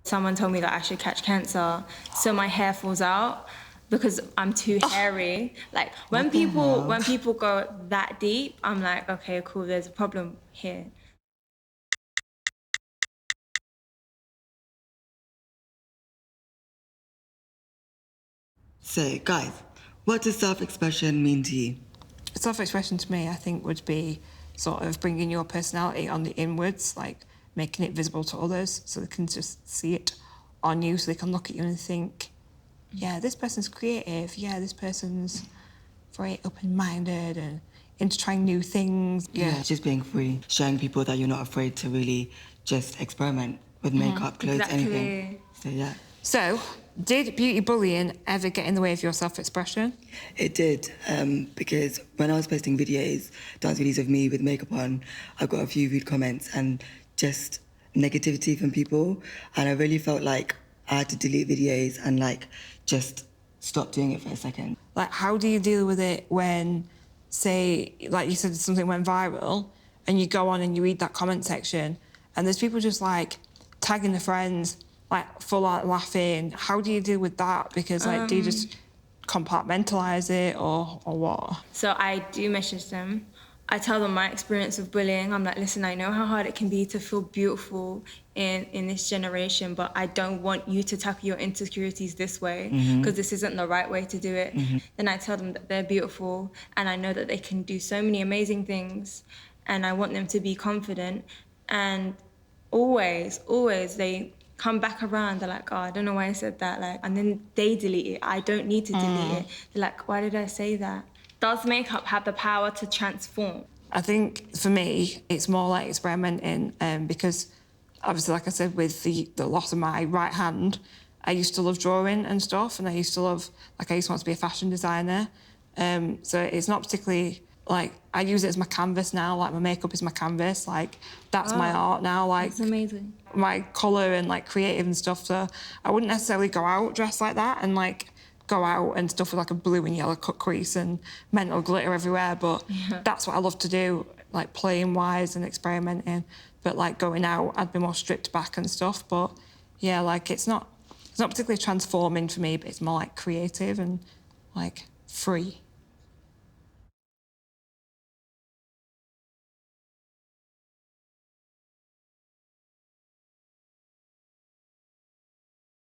Someone told me that I should catch cancer, so my hair falls out because I'm too hairy. Like when people go that deep, I'm like, okay, cool, there's a problem here. So, guys, what does self-expression mean to you? Self-expression to me, I think, would be sort of bringing your personality on the inwards, like making it visible to others so they can just see it on you, so they can look at you and think, yeah, this person's creative, yeah, this person's very open-minded and into trying new things. Yeah, just being free, showing people that you're not afraid to really just experiment with makeup, clothes, anything. So, yeah. So, did beauty bullying ever get in the way of your self-expression? It did, because when I was posting videos, dance videos of me with makeup on, I got a few rude comments and just negativity from people, and I really felt like I had to delete videos and like just stop doing it for a second. Like, how do you deal with it when, say, like you said, something went viral and you go on and you read that comment section and there's people just like tagging their friends, like full out laughing? How do you deal with that? Because like, do you just compartmentalize it or what? So I do message them. I tell them my experience of bullying. I'm like, listen, I know how hard it can be to feel beautiful in this generation, but I don't want you to tackle your insecurities this way, because this isn't the right way to do it. Then I tell them that they're beautiful and I know that they can do so many amazing things, and I want them to be confident. And always they come back around, they're like, oh, I don't know why I said that, like, and then they delete it. I don't need to delete it. They're like, why did I say that? Does makeup have the power to transform? I think for me, it's more like experimenting, because obviously, like I said, with the loss of my right hand, I used to love drawing and stuff, and I used to want to be a fashion designer. So it's not particularly, like, I use it as my canvas now, like my makeup is my canvas, like that's my art now, like That's amazing. My colour and like creative and stuff. So I wouldn't necessarily go out dressed like that and like go out and stuff with like a blue and yellow cut crease and mental glitter everywhere, but that's what I love to do, like playing wise and experimenting. But like going out, I'd be more stripped back and stuff. But yeah, like it's not particularly transforming for me, but it's more like creative and like free.